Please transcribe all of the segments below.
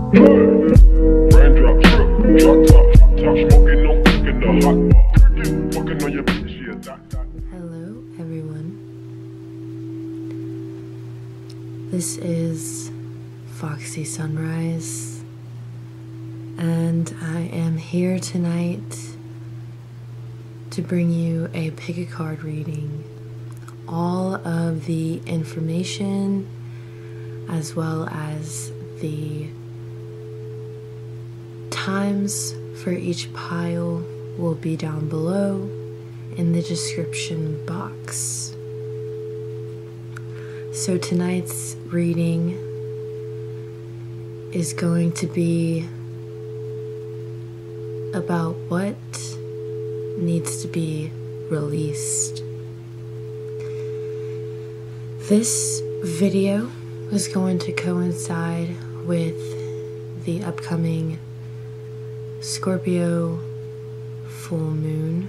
Raindrop, drip, drop top, smoking, no cooking the hot pot. Fucking on your bitch, yeah, that. Hello, everyone. This is Foxy Sunrise, and I am here tonight to bring you a pick a card reading. All of the information, as well as the times for each pile, will be down below in the description box. So tonight's reading is going to be about what needs to be released. This video is going to coincide with the upcoming Scorpio full moon.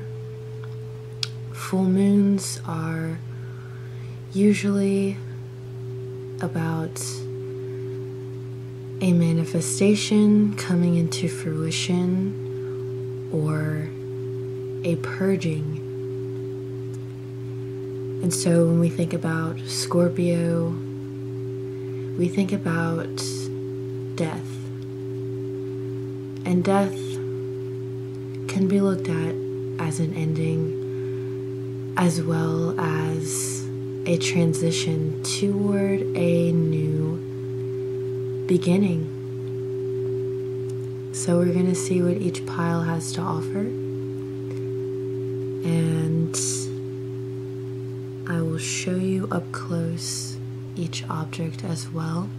Full moons are usually about a manifestation coming into fruition or a purging. And so when we think about Scorpio, we think about death. And death can be looked at as an ending, as well as a transition toward a new beginning. So we're going to see what each pile has to offer. And I will show you up close each object as well.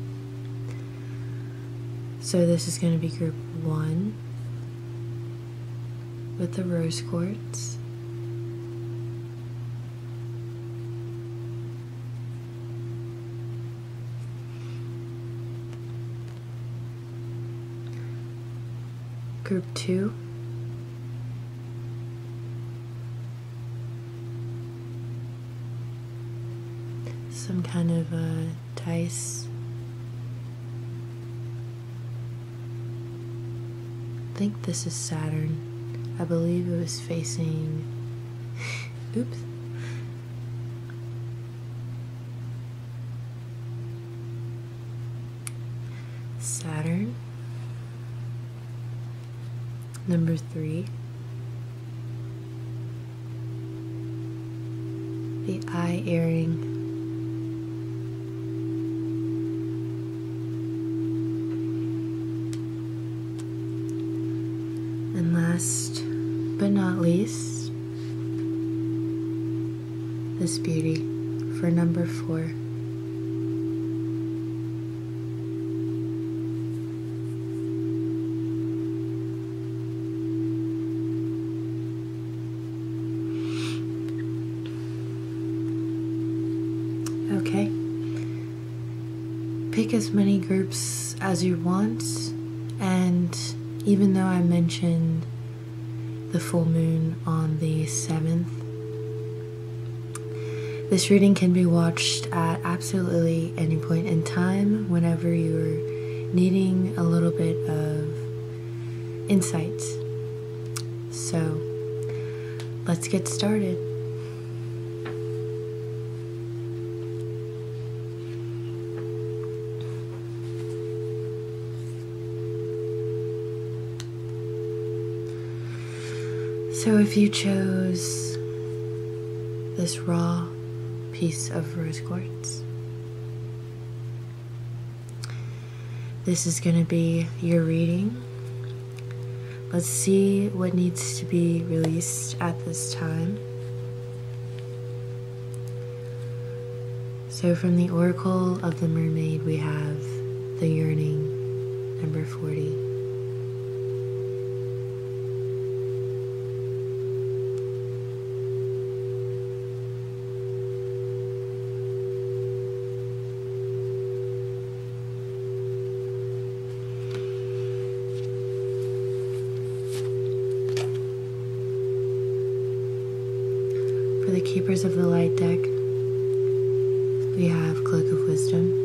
So this is going to be group 1 with the rose quartz. Group 2 some kind of dice. I think this is Saturn. I believe it was facing oops. Saturn. Number 3. The eye earring. And last but not least, this beauty for number 4. Okay. Pick as many groups as you want, and even though I mentioned the full moon on the 7th, this reading can be watched at absolutely any point in time whenever you're needing a little bit of insight. So let's get started. So if you chose this raw piece of rose quartz, this is going to be your reading. Let's see what needs to be released at this time. So from the Oracle of the Mermaid, we have the Yearning, number 40. For the Keepers of the Light deck, we have Cloak of Wisdom.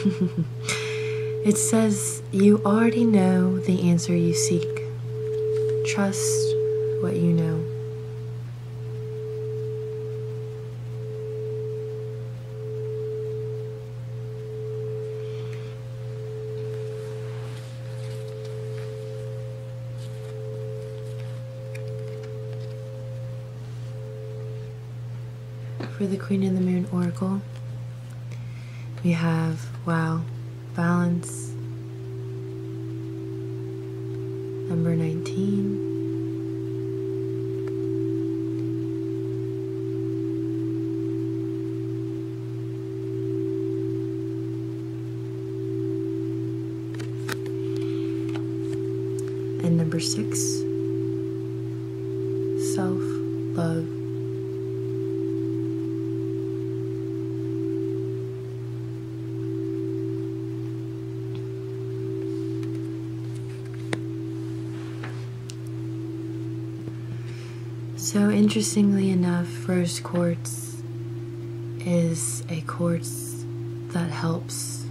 It says you already know the answer you seek. Trust what you know. For the Queen of the Moon Oracle, we have, wow, balance, number 19, and number 6, self-love. So interestingly enough, rose quartz is a quartz that helps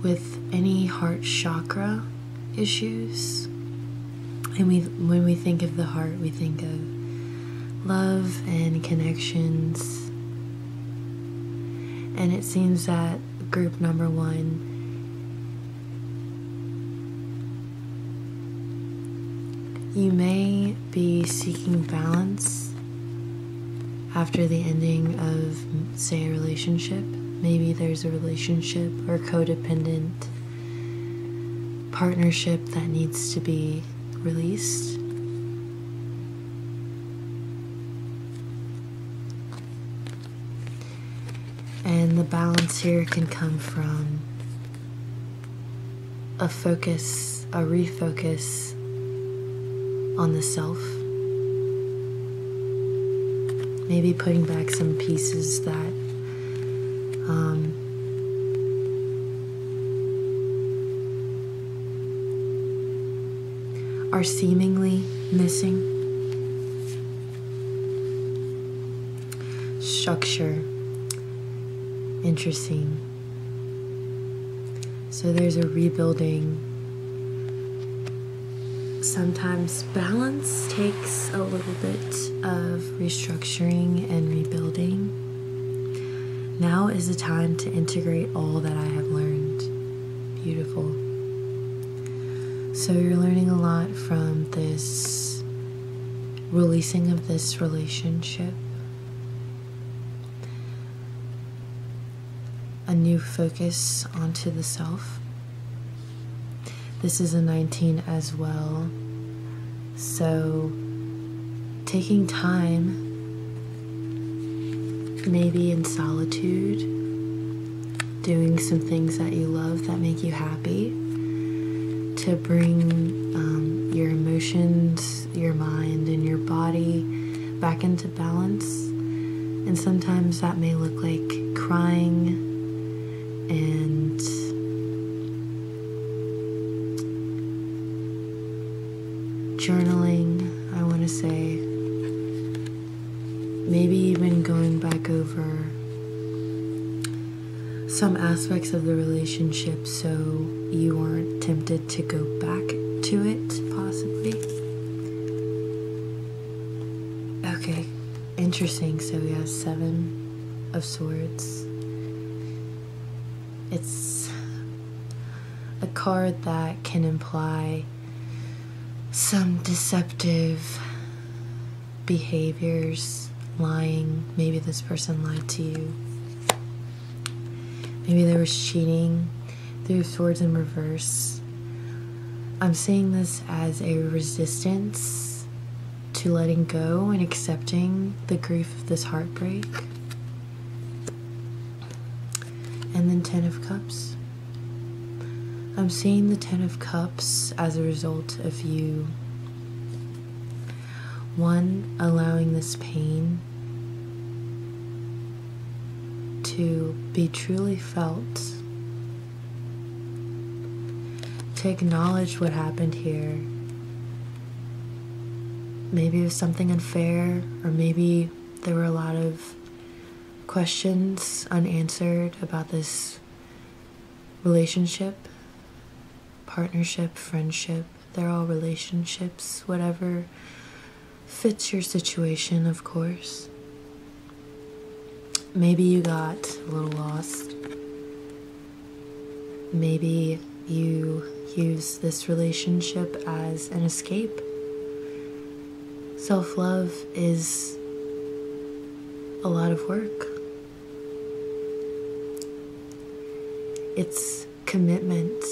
with any heart chakra issues. And when we think of the heart, we think of love and connections. And it seems that group number 1, you may be seeking balance after the ending of, say, a relationship. Maybe there's a relationship or codependent partnership that needs to be released. And the balance here can come from a focus, a refocus on the self. Maybe putting back some pieces that are seemingly missing. Structure. Interesting. So there's a rebuilding. Sometimes balance takes a little bit of restructuring and rebuilding. Now is the time to integrate all that I have learned. Beautiful. So you're learning a lot from this releasing of this relationship. A new focus onto the self. This is a 19 as well. So taking time, maybe in solitude, doing some things that you love that make you happy, to bring your emotions, your mind, and your body back into balance. And sometimes that may look like crying and journaling, I want to say. Maybe even going back over some aspects of the relationship so you aren't tempted to go back to it, possibly. Okay, interesting. So we have 7 of Swords. It's a card that can imply some deceptive behaviors, lying. Maybe this person lied to you. Maybe there was cheating. Through Swords in reverse. I'm seeing this as a resistance to letting go and accepting the grief of this heartbreak. And then 10 of Cups. I'm seeing the 10 of Cups as a result of you, 1, allowing this pain to be truly felt, to acknowledge what happened here. Maybe it was something unfair, or maybe there were a lot of questions unanswered about this relationship, partnership, friendship. They're all relationships, whatever fits your situation, of course. Maybe you got a little lost. Maybe you use this relationship as an escape. Self-love is a lot of work. It's commitment.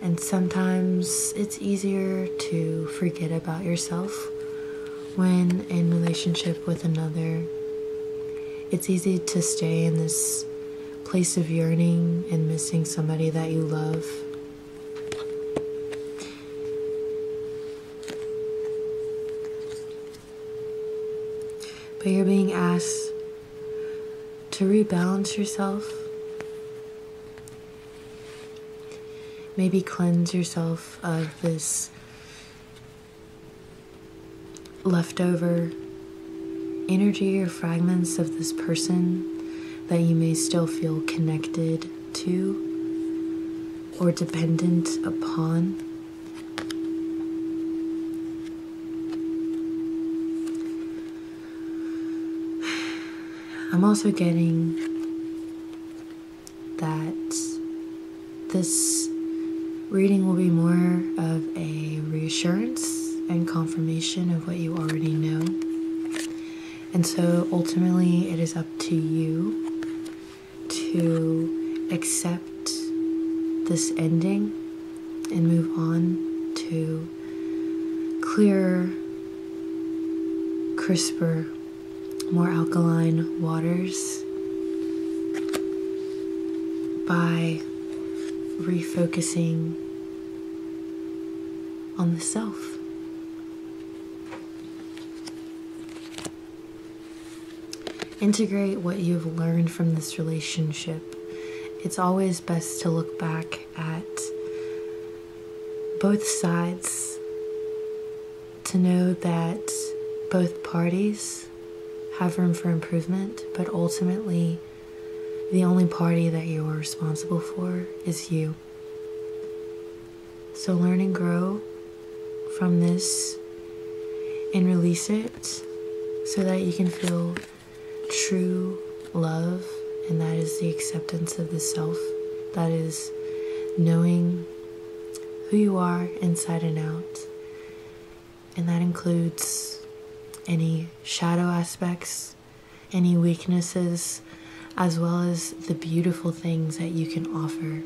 And sometimes it's easier to forget about yourself when in relationship with another. It's easy to stay in this place of yearning and missing somebody that you love. But you're being asked to rebalance yourself. Maybe cleanse yourself of this leftover energy or fragments of this person that you may still feel connected to or dependent upon. I'm also getting that this reading will be more of a reassurance and confirmation of what you already know. And so ultimately it is up to you to accept this ending and move on to clearer, crisper, more alkaline waters by refocusing on the self. Integrate what you've learned from this relationship. It's always best to look back at both sides to know that both parties have room for improvement, but ultimately the only party that you are responsible for is you. So learn and grow from this and release it so that you can feel true love, and that is the acceptance of the self. That is knowing who you are inside and out. And that includes any shadow aspects, any weaknesses, as well as the beautiful things that you can offer.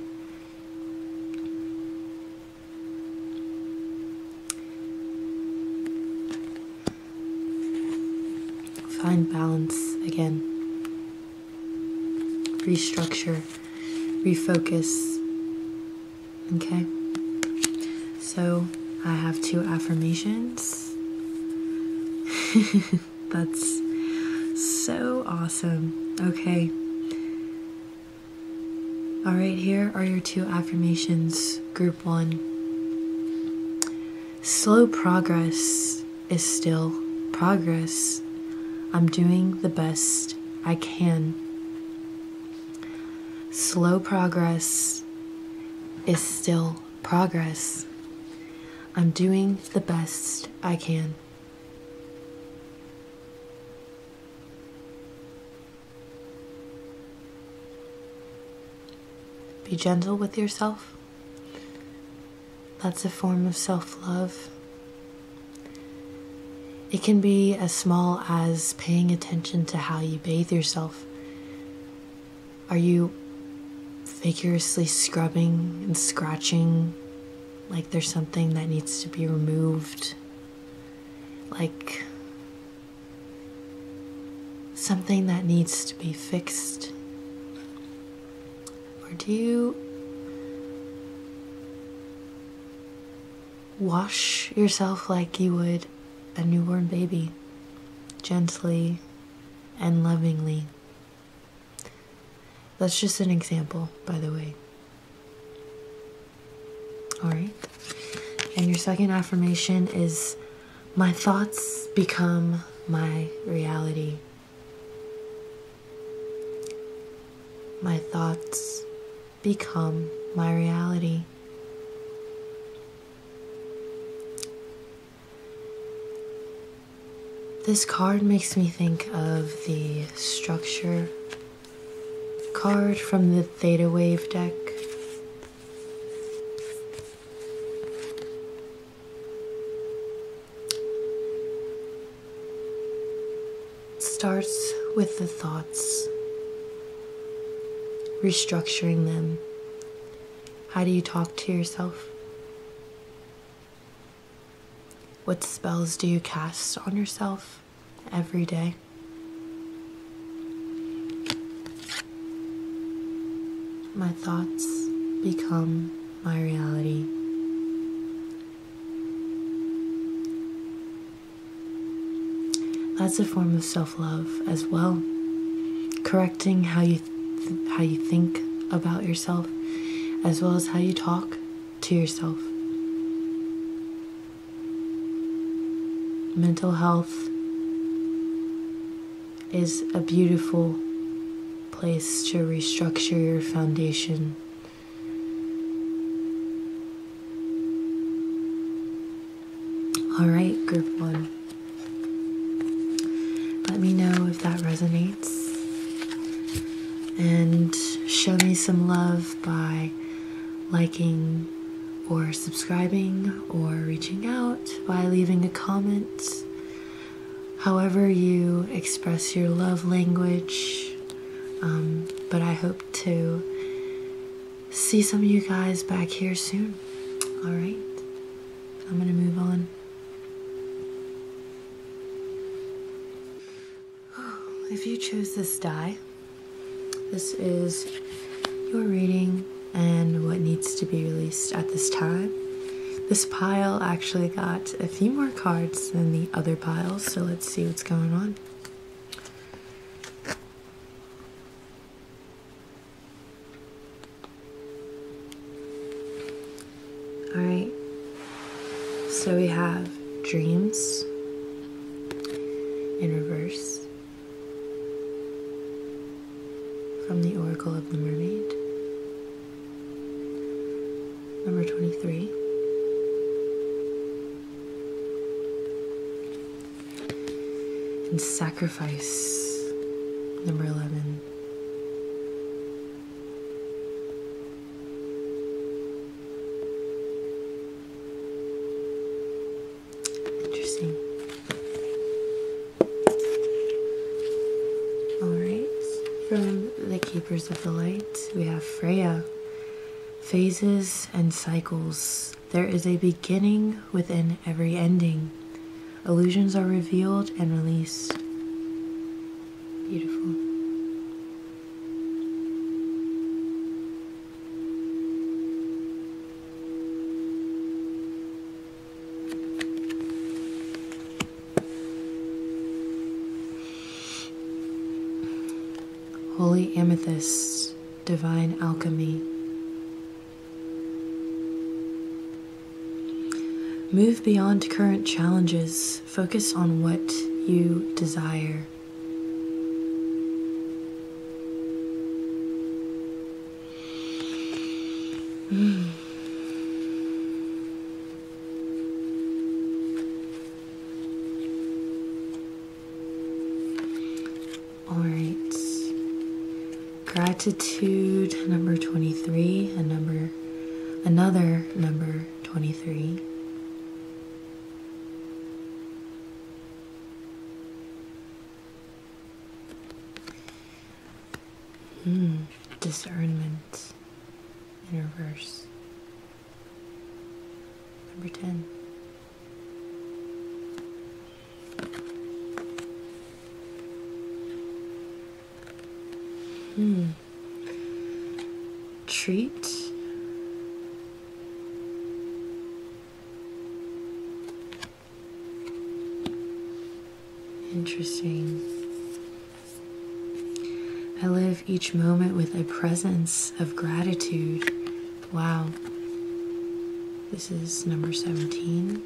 Find balance again. Restructure, refocus. Okay? So I have 2 affirmations. That's so awesome. Okay. Alright, here are your 2 affirmations. Group 1. Slow progress is still progress. I'm doing the best I can. Slow progress is still progress. I'm doing the best I can. Be gentle with yourself. That's a form of self-love. It can be as small as paying attention to how you bathe yourself. Are you vigorously scrubbing and scratching like there's something that needs to be removed? Like something that needs to be fixed? Or do you wash yourself like you would a newborn baby, gently and lovingly? That's just an example, by the way. Alright. And your second affirmation is, my thoughts become my reality. My thoughts become my reality. This card makes me think of the structure card from the Theta Wave deck. It starts with the thoughts, restructuring them. How do you talk to yourself? What spells do you cast on yourself every day? My thoughts become my reality. That's a form of self-love as well. Correcting how you think about yourself, as well as how you talk to yourself. Mental health is a beautiful place to restructure your foundation. All right, group 1. Let me know if that resonates. And show me some love by liking or subscribing or reaching out by leaving a comment. However you express your love language. But I hope to see some of you guys back here soon. All right, I'm gonna move on. If you chose this die, this is your reading and what needs to be released at this time. This pile actually got a few more cards than the other piles, so let's see what's going on. Alright, so we have dreams in reverse from the Oracle of the Mermaid. Number 23. And sacrifice, number 11. Interesting. Alright, from the Keepers of the Light, we have Freya. Phases and cycles. There is a beginning within every ending. Illusions are revealed and released. Beautiful. Holy Amethyst, Divine Alchemy. Move beyond current challenges. Focus on what you desire. All right. Gratitude, number 23, another number 23. Discernment in reverse. Number 10. Treat. Interesting. I live each moment with a presence of gratitude. Wow. This is number 17.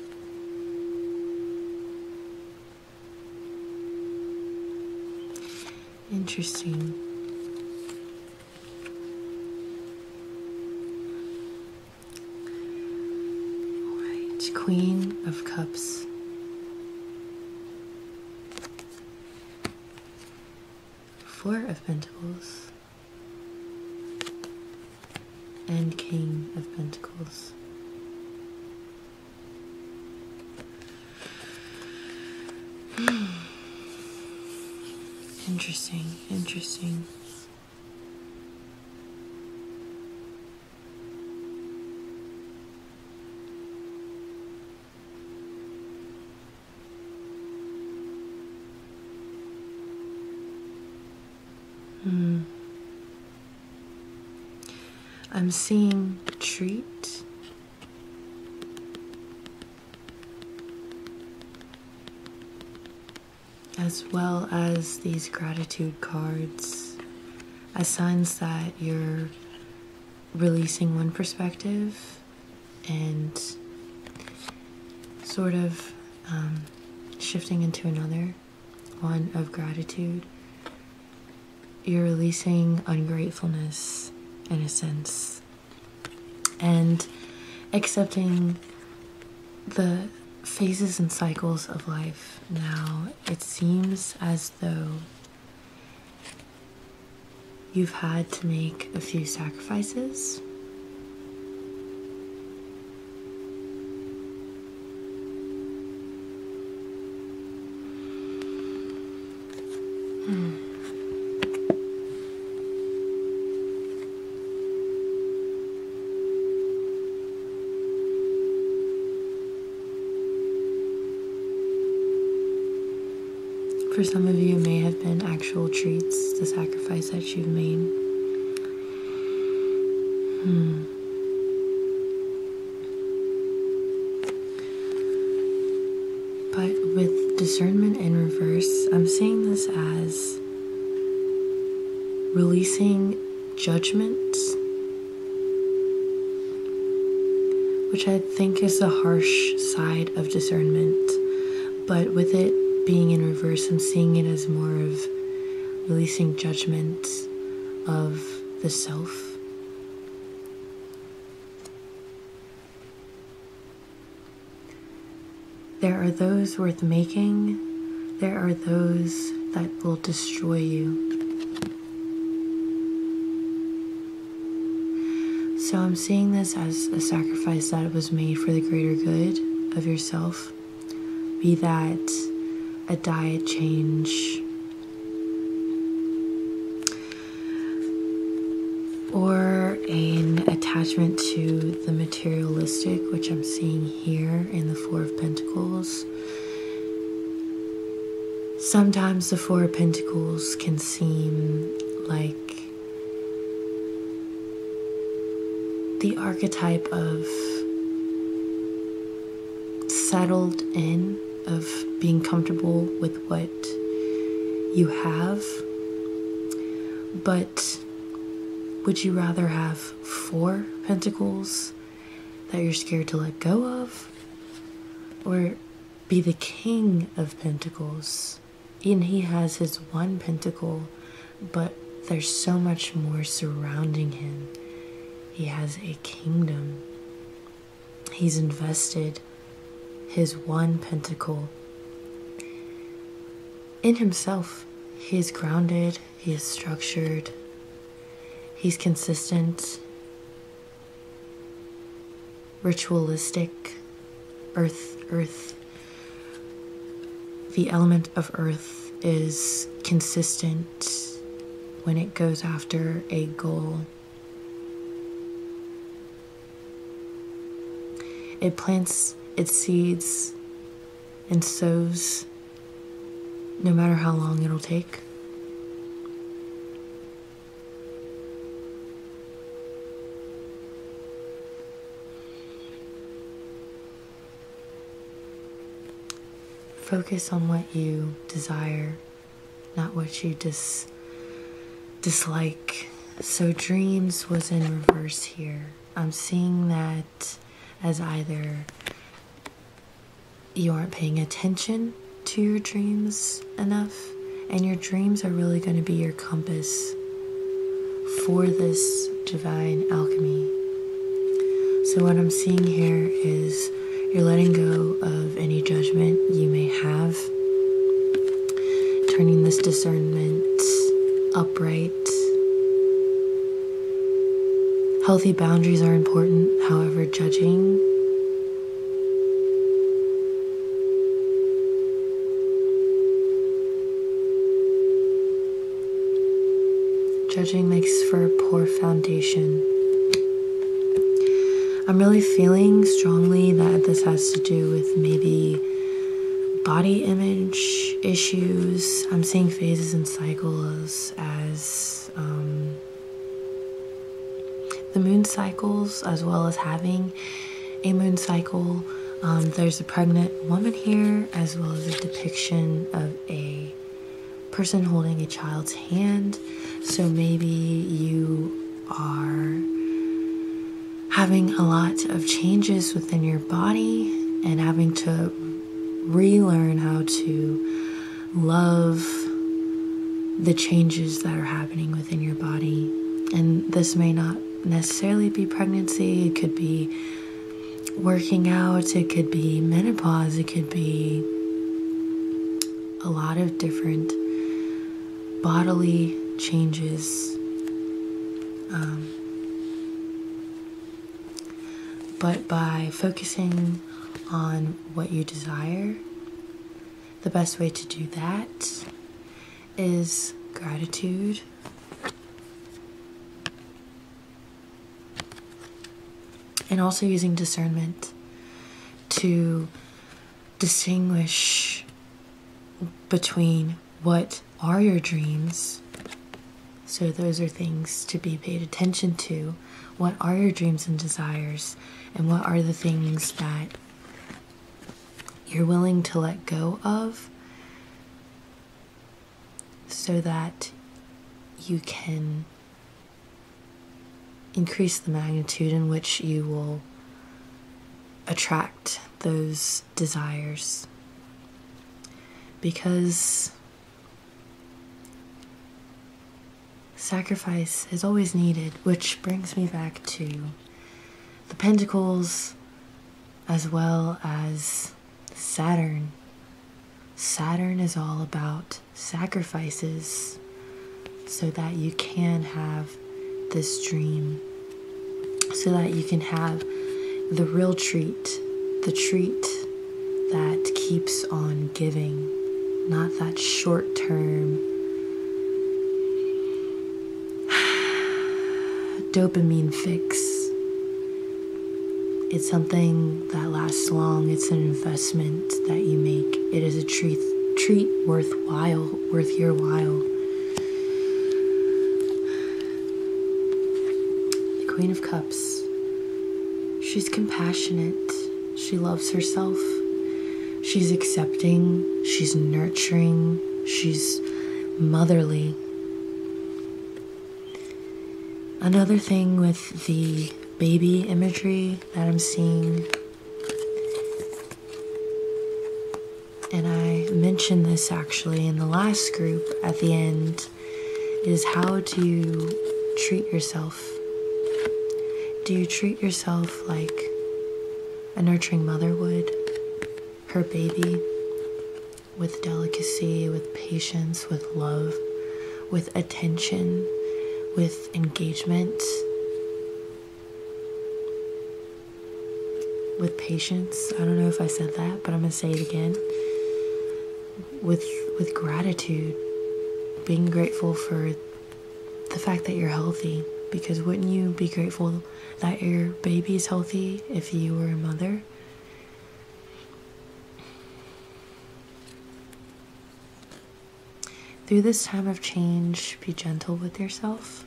Interesting. Queen of Cups. Four of Pentacles. And King of Pentacles. Interesting, interesting. I'm seeing treat. As well as these gratitude cards as signs that you're releasing one perspective and sort of shifting into another, one of gratitude. You're releasing ungratefulness in a sense and accepting the phases and cycles of life. Now, it seems as though you've had to make a few sacrifices. For some of you, it may have been actual treats, the sacrifice that you've made. But with discernment in reverse, I'm seeing this as releasing judgment, which I think is the harsh side of discernment. But with it being in reverse, I'm seeing it as more of releasing judgment of the self. There are those worth making. There are those that will destroy you. So I'm seeing this as a sacrifice that was made for the greater good of yourself. Be that a diet change, or an attachment to the materialistic, which I'm seeing here in the Four of Pentacles. Sometimes the Four of Pentacles can seem like the archetype of settled in, of being comfortable with what you have. But would you rather have 4 pentacles that you're scared to let go of? Or be the King of Pentacles? And he has his 1 pentacle, but there's so much more surrounding him. He has a kingdom. He's invested his 1 pentacle in himself. He is grounded, he is structured, he's consistent, ritualistic, earth. The element of earth is consistent when it goes after a goal. It plants its seeds and sows no matter how long it'll take. Focus on what you desire, not what you dislike. So dreams was in reverse here. I'm seeing that as either you aren't paying attention to your dreams enough, and your dreams are really going to be your compass for this divine alchemy. So what I'm seeing here is You're letting go of any judgment you may have, turning this discernment upright. Healthy boundaries are important, however, judging makes for a poor foundation. I'm really feeling strongly that this has to do with maybe body image issues. I'm seeing phases and cycles as the moon cycles, as well as having a moon cycle. There's a pregnant woman here, as well as a depiction of a person holding a child's hand. So maybe you are having a lot of changes within your body and having to relearn how to love the changes that are happening within your body. And this may not necessarily be pregnancy. It could be working out. It could be menopause. It could be a lot of different bodily changes. But by focusing on what you desire, the best way to do that is gratitude. And also using discernment to distinguish between what are your dreams. So those are things to be paid attention to. What are your dreams and desires? And what are the things that you're willing to let go of so that you can increase the magnitude in which you will attract those desires? Because sacrifice is always needed, which brings me back to the Pentacles as well as Saturn. Saturn is all about sacrifices so that you can have this dream, so that you can have the real treat, the treat that keeps on giving, not that short-term dopamine fix. It's something that lasts long. It's an investment that you make. It is a treat worth your while. The Queen of Cups. She's compassionate. She loves herself. She's accepting. She's nurturing. She's motherly. Another thing with the baby imagery that I'm seeing, and I mentioned this actually in the last group at the end, is how do you treat yourself? Do you treat yourself like a nurturing mother would her baby, with delicacy, with patience, with love, with attention, with engagement, with patience? I don't know if I said that, but I'm going to say it again. With gratitude, being grateful for the fact that you're healthy, because wouldn't you be grateful that your baby is healthy if you were a mother? Through this time of change, be gentle with yourself.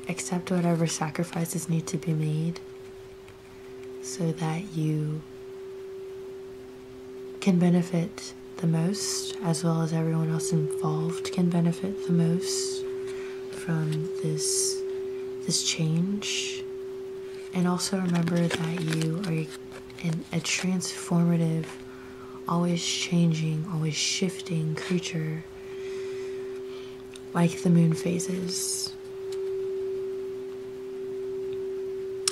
Accept whatever sacrifices need to be made so that you can benefit the most, as well as everyone else involved can benefit the most from this change. And also remember that you are a transformative, always changing, always shifting creature, like the moon phases.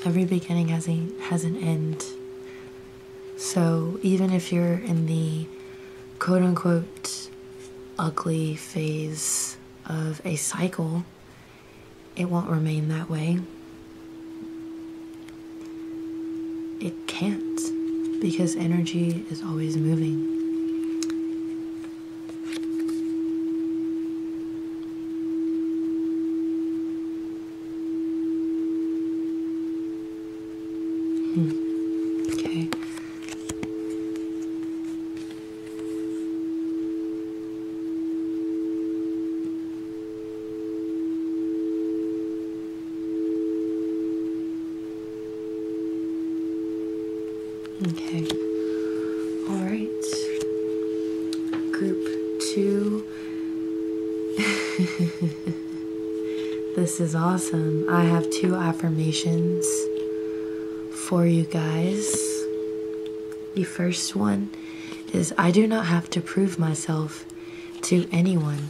Every beginning has an end. So even if you're in the quote-unquote ugly phase of a cycle, it won't remain that way. It can't, because energy is always moving. Okay. Okay. All right. Group 2. This is awesome. I have 2 affirmations for you guys. The first one is, I do not have to prove myself to anyone.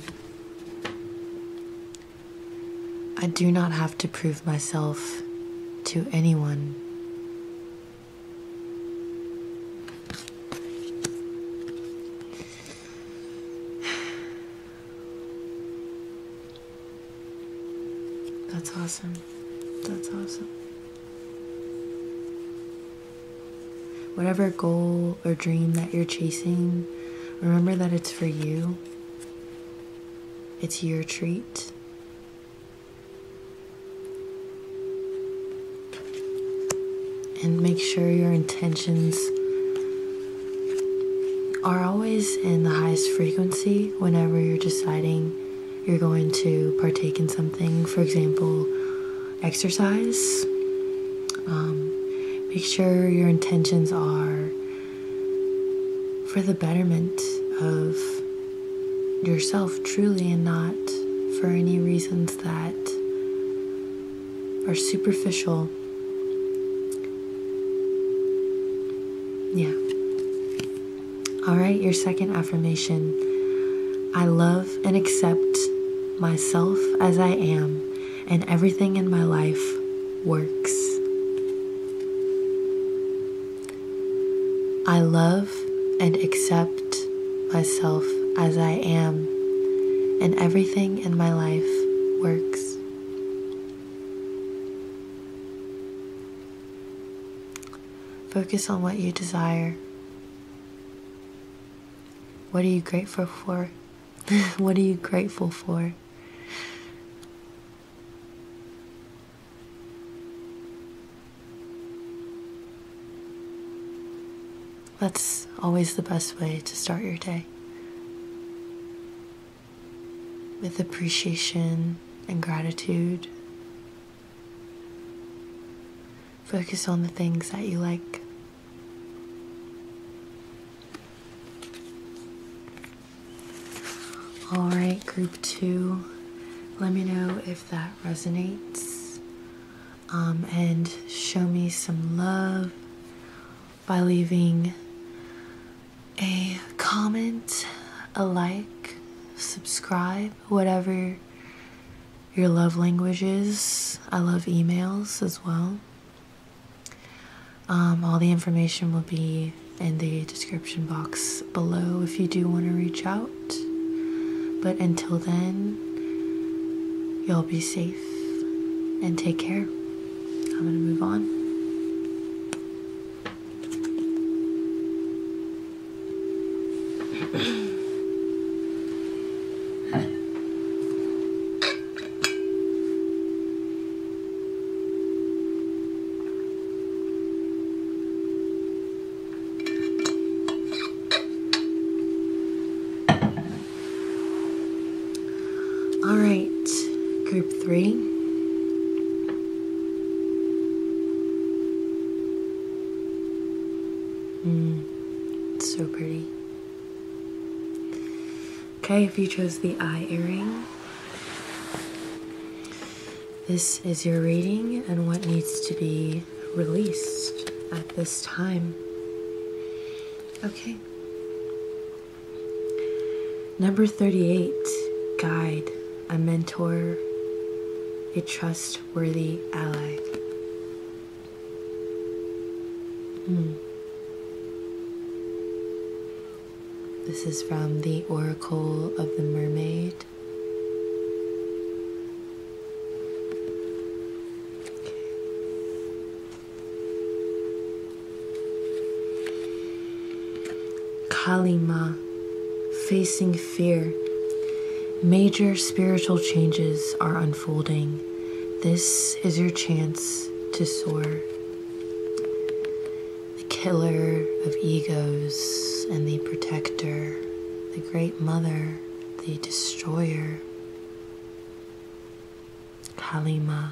I do not have to prove myself to anyone. That's awesome. That's awesome. Whatever goal or dream that you're chasing, remember that it's for you. It's your treat. And make sure your intentions are always in the highest frequency whenever you're deciding you're going to partake in something. For example, exercise. Make sure your intentions are for the betterment of yourself truly, and not for any reasons that are superficial. Yeah. Alright, your second affirmation. I love and accept myself as I am, and everything in my life works. I love and accept myself as I am, and everything in my life works. Focus on what you desire. What are you grateful for? What are you grateful for? That's always the best way to start your day. With appreciation and gratitude. Focus on the things that you like. Alright, group 2. Let me know if that resonates. And show me some love by leaving a comment, a like, subscribe, whatever your love language is. I love emails as well. All the information will be in the description box below if you do want to reach out. But until then, y'all be safe and take care. I'm gonna move on. Alright, group 3. It's so pretty. Okay, if you chose the eye earring, this is your reading and what needs to be released at this time. Okay. Number 38, guide, a mentor, a trustworthy ally. This is from the Oracle of the Mermaid. Kalima, facing fear. Major spiritual changes are unfolding. This is your chance to soar. The killer of egos and the protector, the great mother, the destroyer. Kalima.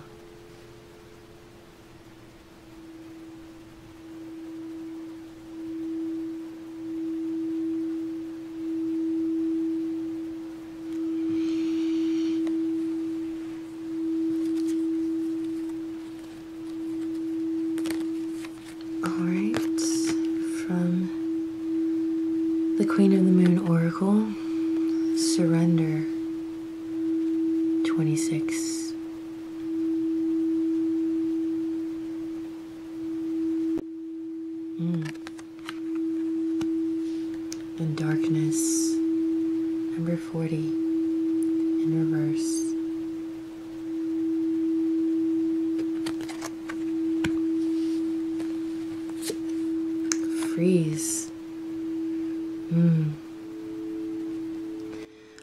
The Queen of the Moon Oracle, Surrender, 26. And Darkness, number 40, in reverse. Freeze.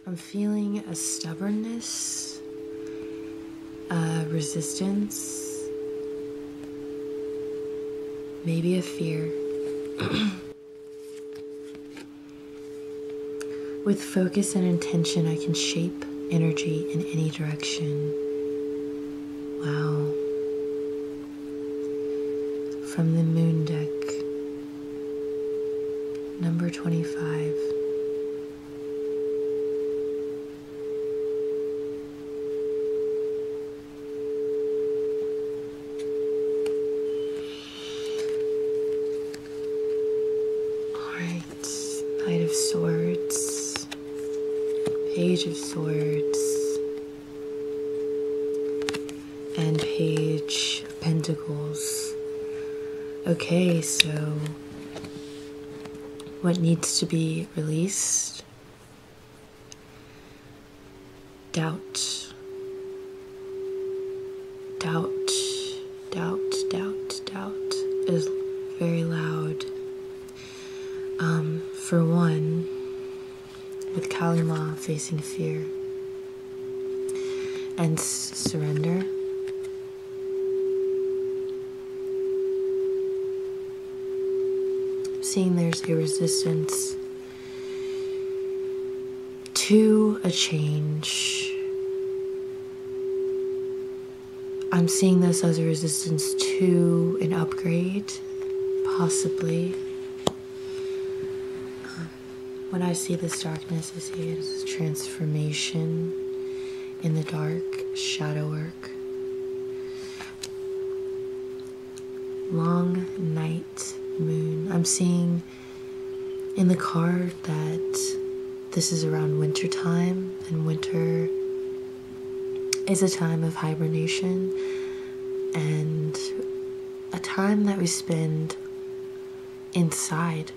I'm feeling a stubbornness, a resistance, maybe a fear. With focus and intention, I can shape energy in any direction. Wow. From the Moon deck, number 25. Knight of Swords, Page of Swords, and Page of Pentacles. Okay, so what needs to be released? Doubt. Doubt, doubt, doubt, doubt is very loud. For one, with Kalima facing fear and surrender, seeing there's a resistance to a change. I'm seeing this as a resistance to an upgrade, possibly. When I see this darkness, I see it as a transformation in the dark, shadow work. Long night moon. I'm seeing in the card that this is around winter time, and winter is a time of hibernation and a time that we spend inside.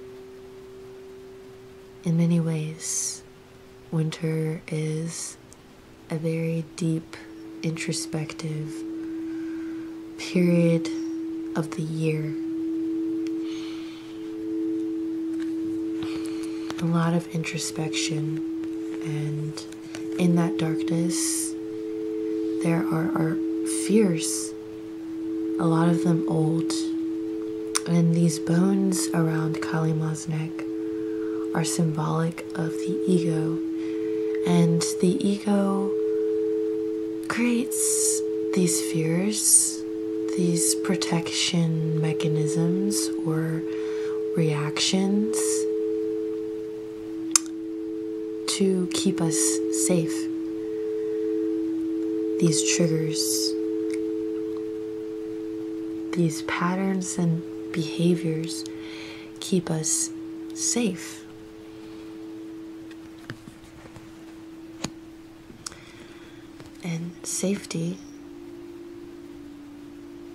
In many ways, winter is a very deep, introspective period of the year. A lot of introspection, and in that darkness, there are our fears, a lot of them old, and these bones around Kalima's neck are symbolic of the ego, and the ego creates these fears, these protection mechanisms or reactions to keep us safe. These triggers, these patterns and behaviors keep us safe. And safety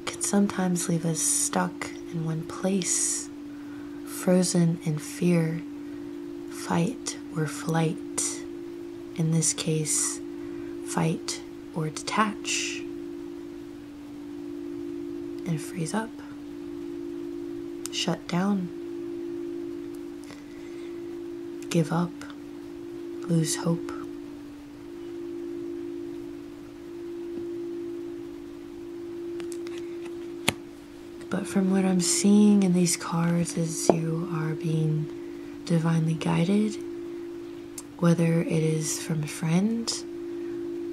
can sometimes leave us stuck in one place, frozen in fear, fight or flight. In this case, fight or detach, and freeze up, shut down, give up, lose hope. But from what I'm seeing in these cards is you are being divinely guided, whether it is from a friend,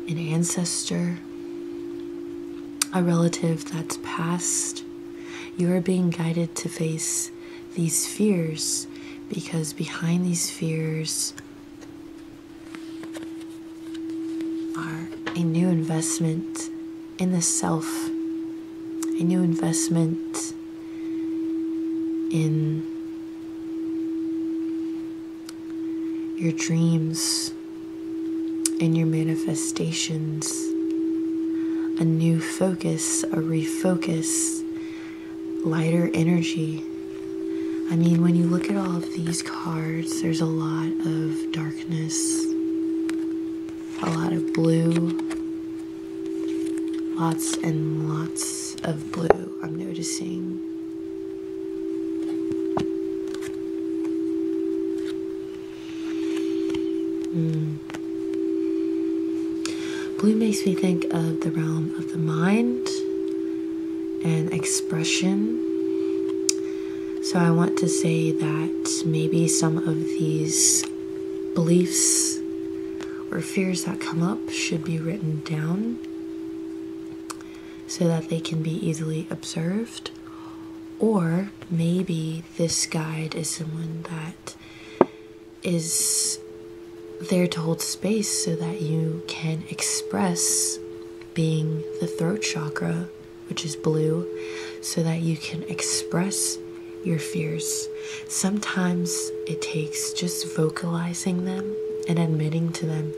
an ancestor, a relative that's passed. You are being guided to face these fears, because behind these fears are a new investment in the self, a new investment in your dreams and your manifestations, a new focus, a refocus, lighter energy. I mean, when you look at all of these cards, there's a lot of darkness, a lot of blue, lots and lots of blue, I'm noticing. Blue makes me think of the realm of the mind and expression. So I want to say that maybe some of these beliefs or fears that come up should be written down so that they can be easily observed. Or maybe this guide is someone that is there to hold space so that you can express, being the throat chakra, which is blue, so that you can express your fears. Sometimes it takes just vocalizing them and admitting to them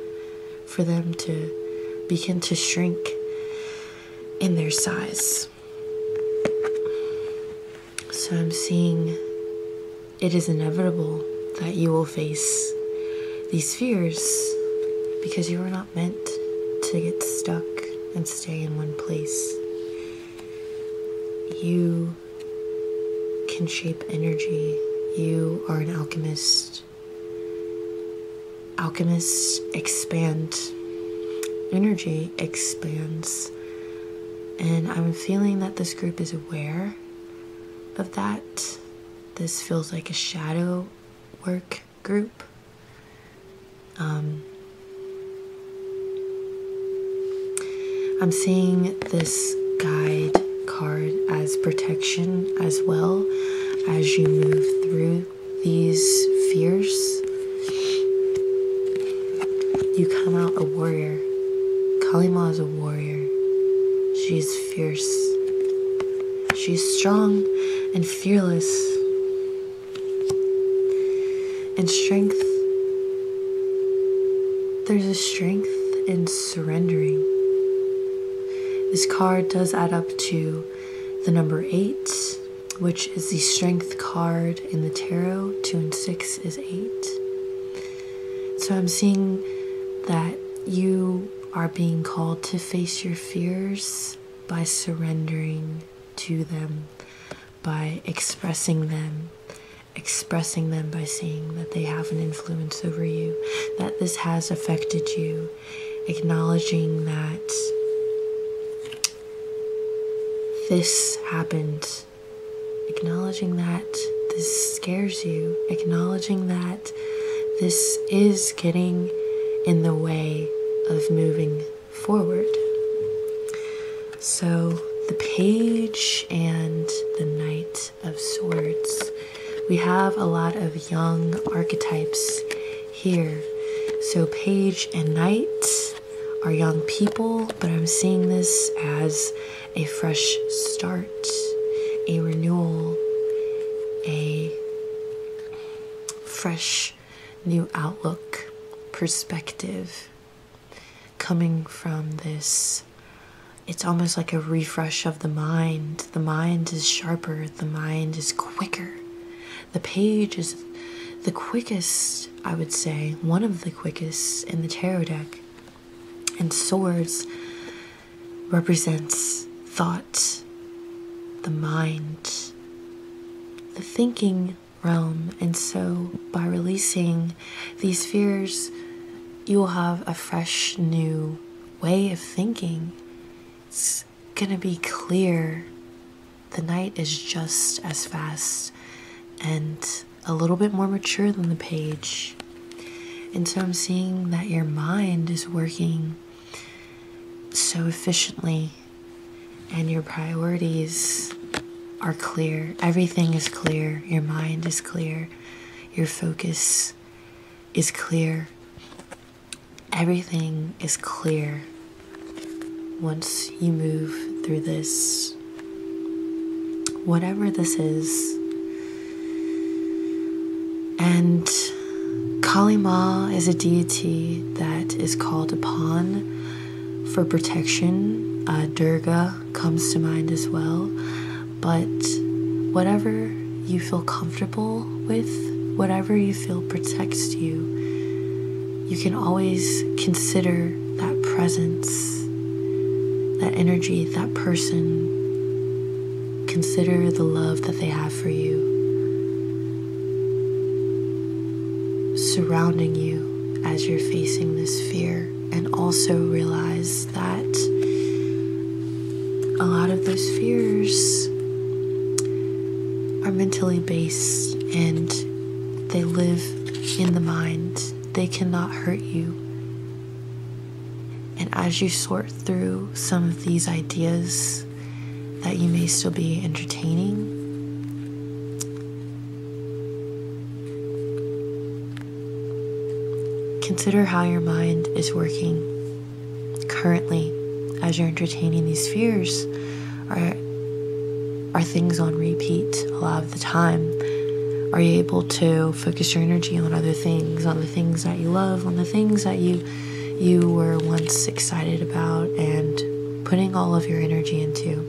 for them to begin to shrink in their size. So I'm seeing it is inevitable that you will face these fears because you are not meant to get stuck and stay in one place. You can shape energy. You are an alchemist. Alchemists expand. Energy expands. And I'm feeling that this group is aware of that. This feels like a shadow work group. I'm seeing this guide card as protection as well as you move through these fears. You come out a warrior. Kalima is a warrior. She's fierce. She's strong and fearless. And strength. There's a strength in surrendering. This card does add up to the number 8, which is the strength card in the tarot. 2 and 6 is 8. So I'm seeing that you are being called to face your fears by surrendering to them, by expressing them by saying that they have an influence over you, that this has affected you, acknowledging that this happened, acknowledging that this scares you, acknowledging that this is getting in the way of moving forward. So the Page and the Knight of Swords. We have a lot of young archetypes here. So Page and Knight are young people, but I'm seeing this as a fresh start, a renewal, a fresh new outlook, perspective coming from this it's almost like a refresh of the mind. The mind is sharper, the mind is quicker. The page is the quickest, I would say, one of the quickest in the tarot deck. And swords represents thought, the mind, the thinking realm. And so by releasing these fears, you will have a fresh new way of thinking. It's gonna be clear. The night is just as fast and a little bit more mature than the page. And so I'm seeing that your mind is working so efficiently and your priorities are clear. Everything is clear. Your mind is clear. Your focus is clear. Everything is clear once you move through this. Whatever this is. And Kali Ma is a deity that is called upon for protection. Durga comes to mind as well. But whatever you feel comfortable with, whatever you feel protects you, you can always consider that presence, that energy, that person. Consider the love that they have for you, surrounding you as you're facing this fear. And also realize that a lot of those fears are mentally based and they live in the mind. They cannot hurt you. And as you sort through some of these ideas that you may still be entertaining, consider how your mind is working currently as you're entertaining these fears. Are things on repeat a lot of the time? Are you able to focus your energy on other things, on the things that you love, on the things that you were once excited about and putting all of your energy into?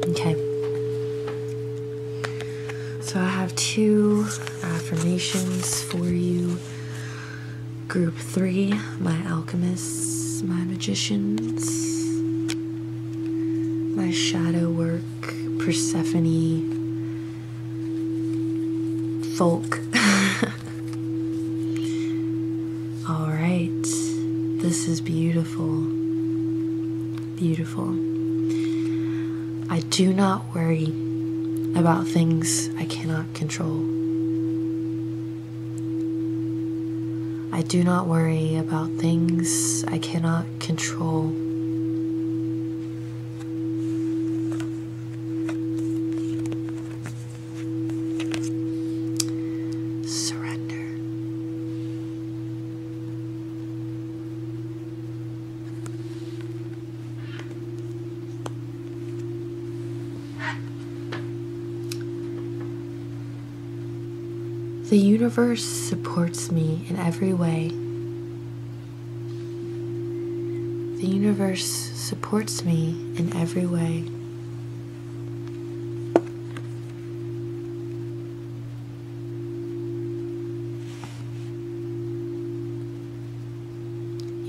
Okay. So I have 2 affirmations for you. Group 3, my alchemists, my magicians, my shadow work, Persephone, folk. All right, this is beautiful, beautiful. I do not worry about things I cannot control. I do not worry about things I cannot control. Surrender. The universe supports me in every way. The universe supports me in every way.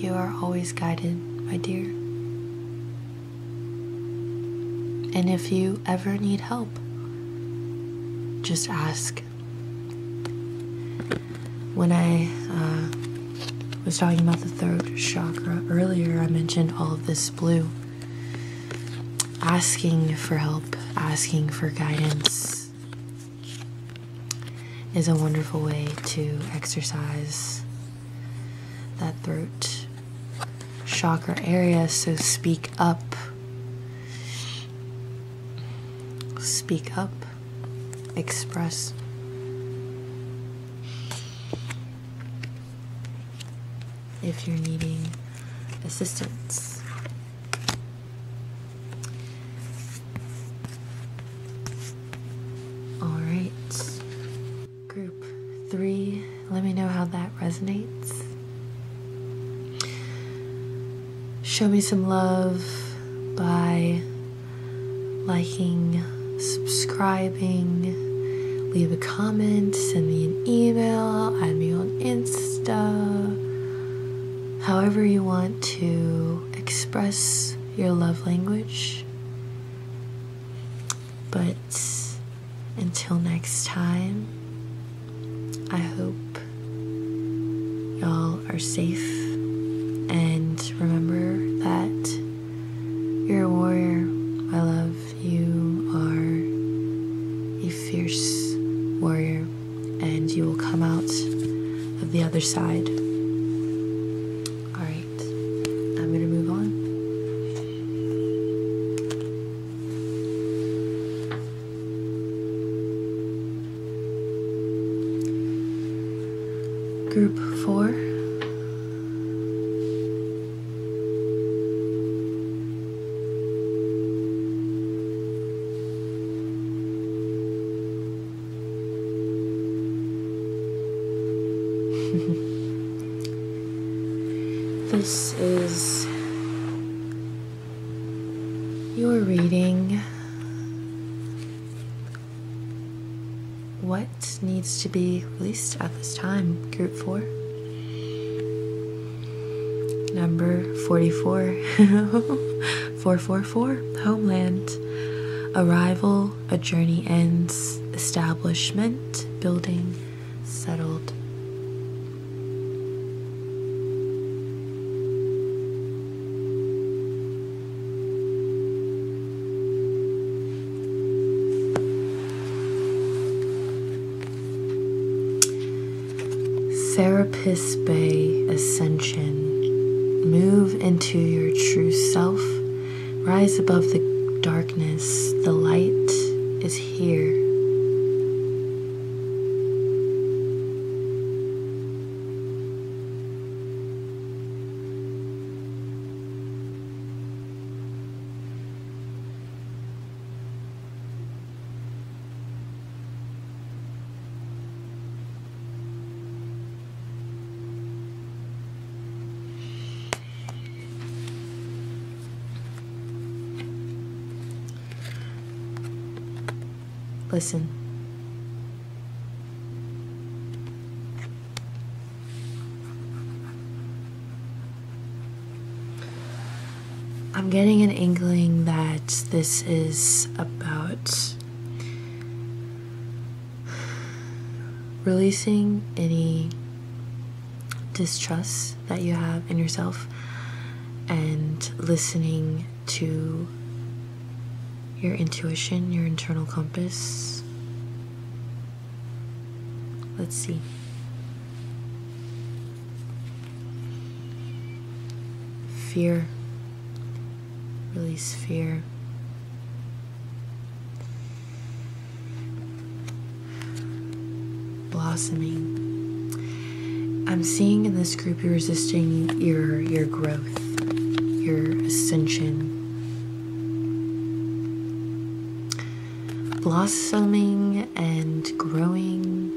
You are always guided, my dear. And if you ever need help, just ask. When I was talking about the throat chakra earlier, I mentioned all of this blue. Asking for help, asking for guidance is a wonderful way to exercise that throat chakra area. So speak up. Speak up. Express. If you're needing assistance. All right. Group 3, let me know how that resonates. show me some love by liking, subscribing, leave a comment, send me an email, add me on Insta. However you want to express your love language. But until next time, I hope y'all are safe, and remember that you're a warrior, my love. You are a fierce warrior, and you will come out of the other side. Alright, I'm gonna move on. Group 4. This is your reading. What needs to be released at this time? Group 4. Number 44. 444. Homeland. Arrival. A journey ends. Establishment. Building. Settled. Serapis Bay Ascension. Move into your true self. Rise above the darkness. The light is here. Listen. I'm getting an inkling that this is about releasing any distrust that you have in yourself and listening to your intuition, your internal compass. Let's see. Fear. Release fear. Blossoming. I'm seeing in this group you're resisting your growth, your ascension. Blossoming and growing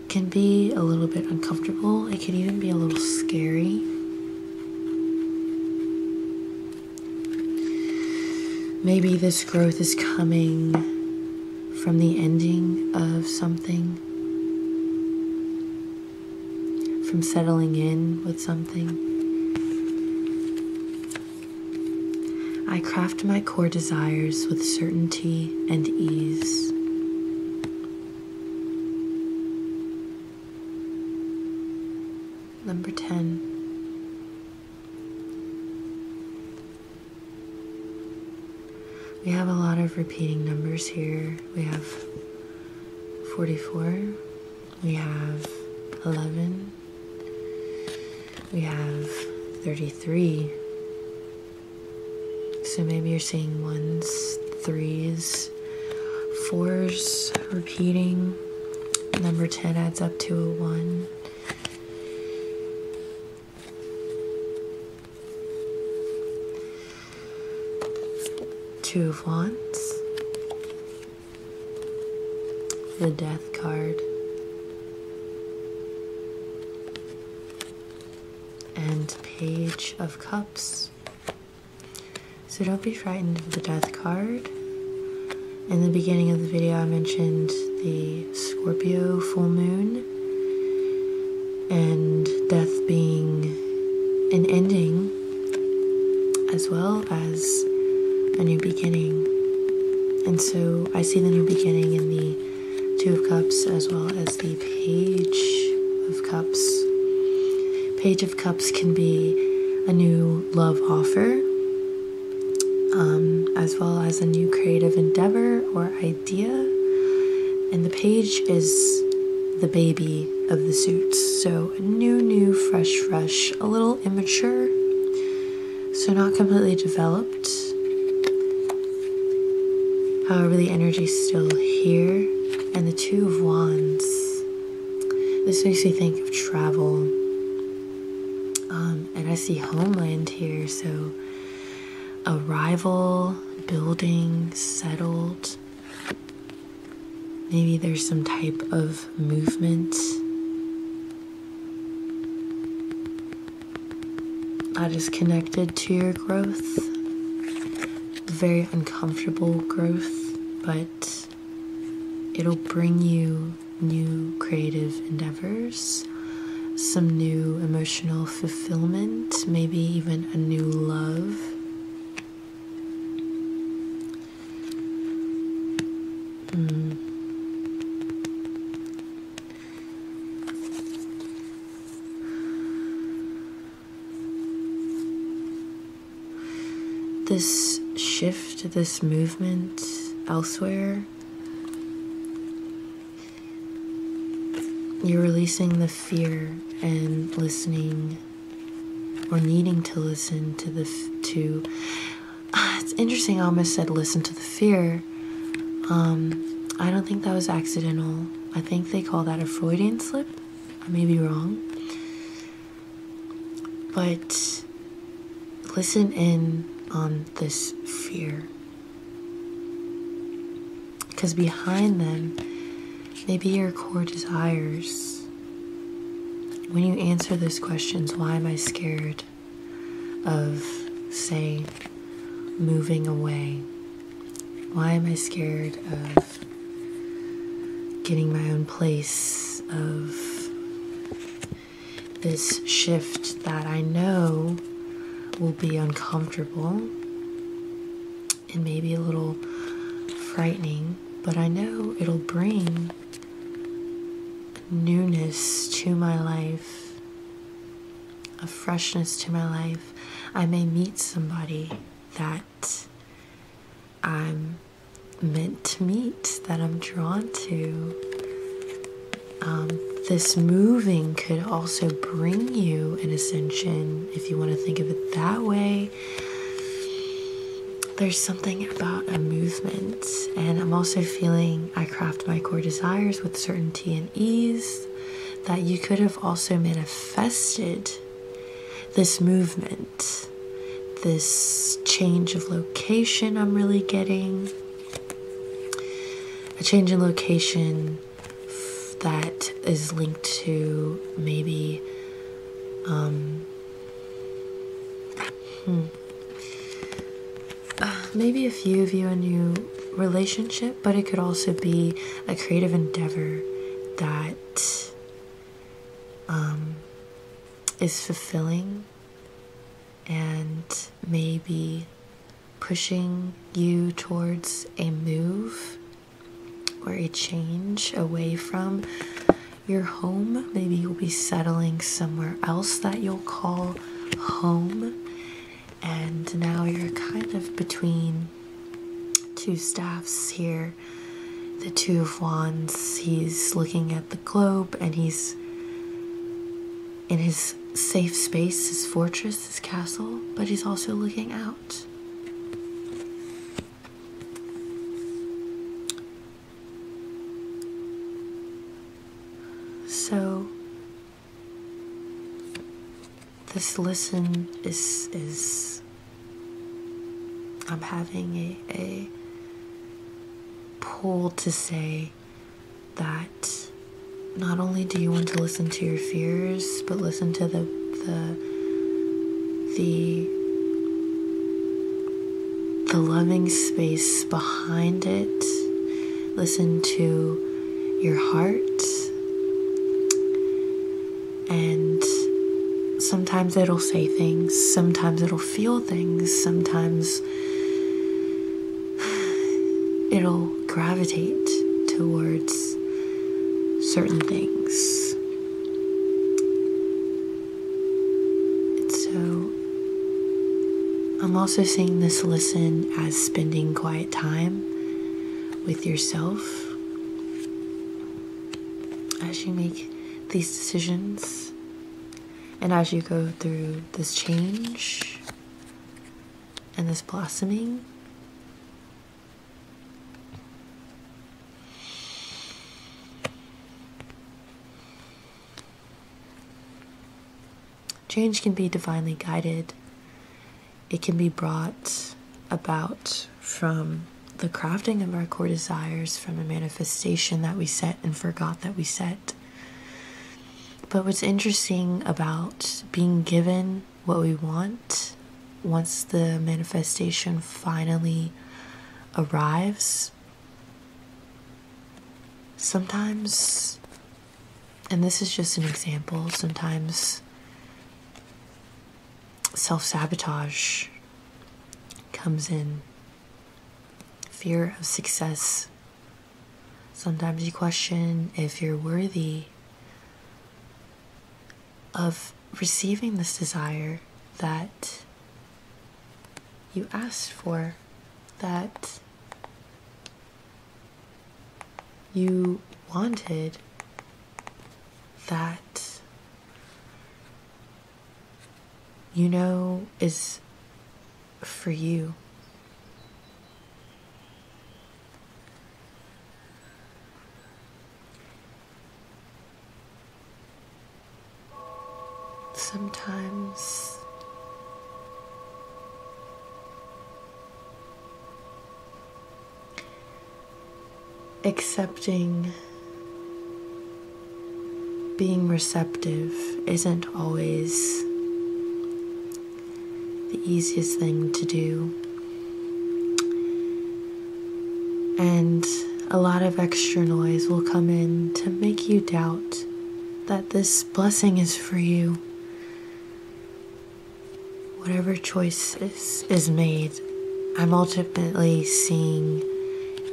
can be a little bit uncomfortable. It can even be a little scary. Maybe this growth is coming from the ending of something, from settling in with something. I craft my core desires with certainty and ease. Number 10. We have a lot of repeating numbers here. We have 44. We have 11. We have 33. So maybe you're seeing 1s, 3s, 4s repeating. Number 10 adds up to a 1. Two of Wands. The Death card. And Page of Cups. So don't be frightened of the death card. In the beginning of the video, I mentioned the Scorpio full moon and death being an ending as well as a new beginning. And so I see the new beginning in the Two of Cups as well as the Page of Cups. Page of Cups can be a new love offer, as well as a new creative endeavor or idea. And the Page is the baby of the suits. So a new, fresh, a little immature. So not completely developed. However, the energy's still here. And the Two of Wands. This makes me think of travel. And I see homeland here. So arrival, building, settled. Maybe there's some type of movement that is connected to your growth. Very uncomfortable growth, but it'll bring you new creative endeavors, some new emotional fulfillment, maybe even a new love. This shift, this movement elsewhere, you're releasing the fear and listening or needing to listen to it's interesting, I almost said listen to the fear. I don't think that was accidental. I think they call that a Freudian slip. I may be wrong. But listen in on this fear. Because behind them, maybe your core desires. When you answer those questions, why am I scared of, say, moving away? Why am I scared of getting my own place, of this shift that I know will be uncomfortable and maybe a little frightening, but I know it'll bring newness to my life, a freshness to my life. I may meet somebody that I'm meant to meet, that I'm drawn to. This moving could also bring you an ascension, if you want to think of it that way. There's something about a movement, and I'm also feeling I craft my core desires with certainty and ease, that you could have also manifested this movement, this change of location I'm really getting, a change in location that is linked to maybe maybe a few of you a new relationship, but it could also be a creative endeavor that is fulfilling and maybe pushing you towards a move or a change away from your home. Maybe you'll be settling somewhere else that you'll call home, and now you're kind of between two staffs here. The Two of Wands, he's looking at the globe and he's in his safe space, his fortress, his castle, but he's also looking out. So this listen is I'm having a pull to say that not only do you want to listen to your fears, but listen to the the loving space behind it. Listen to your heart. And sometimes it'll say things, sometimes it'll feel things, sometimes it'll gravitate towards certain things. And so I'm also seeing this listen as spending quiet time with yourself as you make these decisions and as you go through this change and this blossoming. Change can be divinely guided. It can be brought about from the crafting of our core desires, from a manifestation that we set and forgot that we set. But what's interesting about being given what we want, once the manifestation finally arrives, sometimes, and this is just an example, sometimes self-sabotage comes in. Fear of success. Sometimes you question if you're worthy of receiving this desire that you asked for, that you wanted, that you know is for you. Sometimes accepting, being receptive isn't always the easiest thing to do. And a lot of extra noise will come in to make you doubt that this blessing is for you. Whatever choice is made, I'm ultimately seeing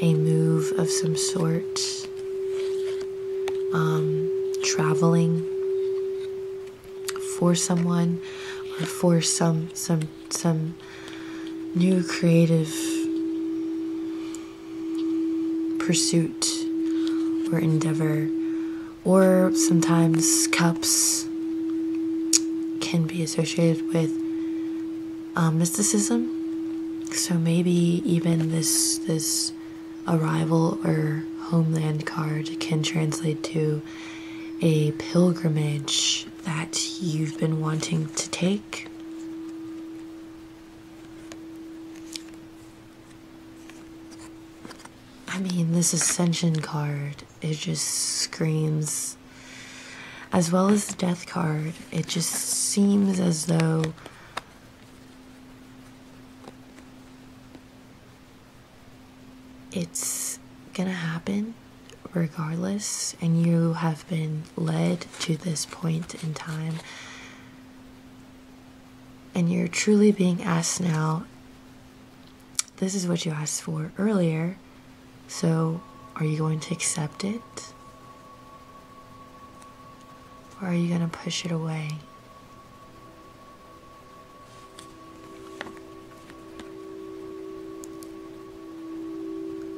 a move of some sort, traveling for someone or for some new creative pursuit or endeavor. Or sometimes cups can be associated with mysticism. So maybe even this arrival or homeland card can translate to a pilgrimage that you've been wanting to take. I mean, this Ascension card, it just screams, as well as the Death card, it just seems as though it's gonna happen regardless, and you have been led to this point in time, and you're truly being asked now, this is what you asked for earlier, so are you going to accept it? Or are you going to push it away?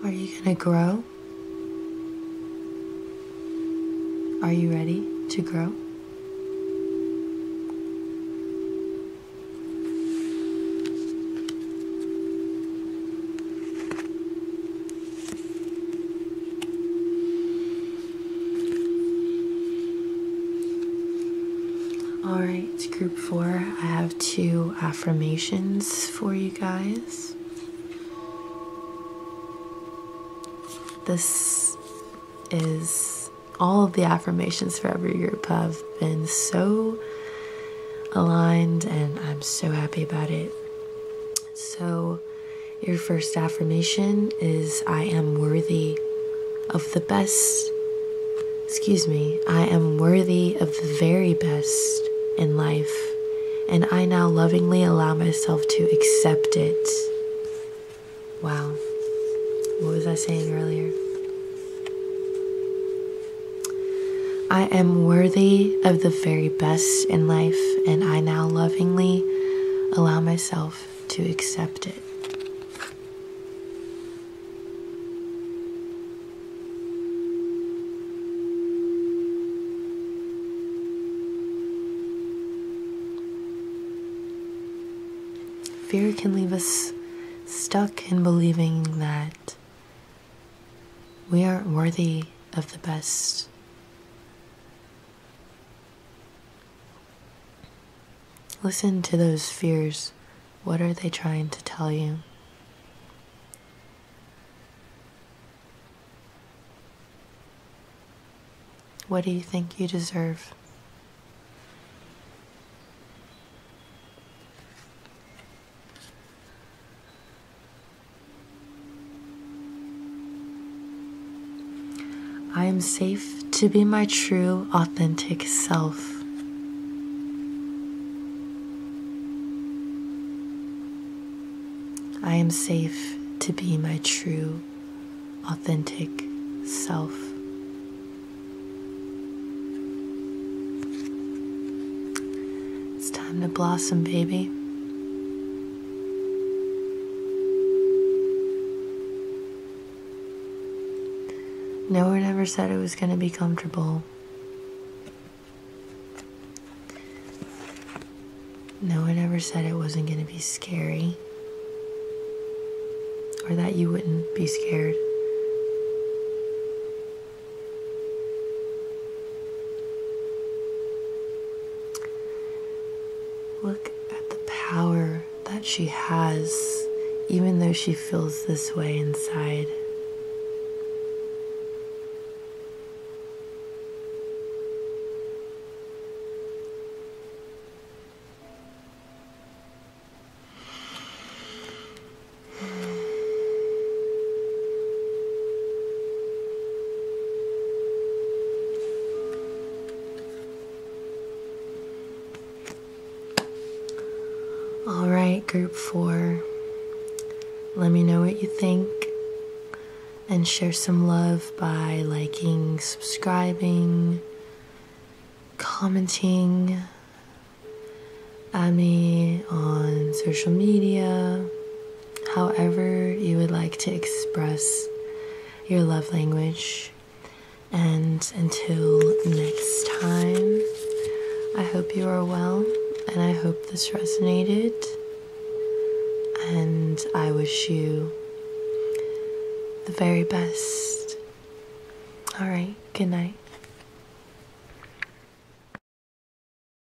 Are you going to grow? Are you ready to grow? Alright, group 4, I have 2 affirmations for you guys. This is, all of the affirmations for every group have been so aligned, and I'm so happy about it. So Your first affirmation is, I am worthy of the best. I am worthy of the very best in life, and I now lovingly allow myself to accept it. Wow. What was I saying earlier? I am worthy of the very best in life, and I now lovingly allow myself to accept it. Fear can leave us stuck in believing that we aren't worthy of the best. Listen to those fears. What are they trying to tell you? What do you think you deserve? I am safe to be my true, authentic self. I am safe to be my true, authentic self. It's time to blossom, baby. No one ever said it was going to be comfortable. No one ever said it wasn't going to be scary, or that you wouldn't be scared. Look at the power that she has, even though she feels this way inside. Alright, group 4, let me know what you think, and share some love by liking, subscribing, commenting, add me on social media, however you would like to express your love language. And until next time, I hope you are well. And I hope this resonated, and I wish you the very best. All right, good night.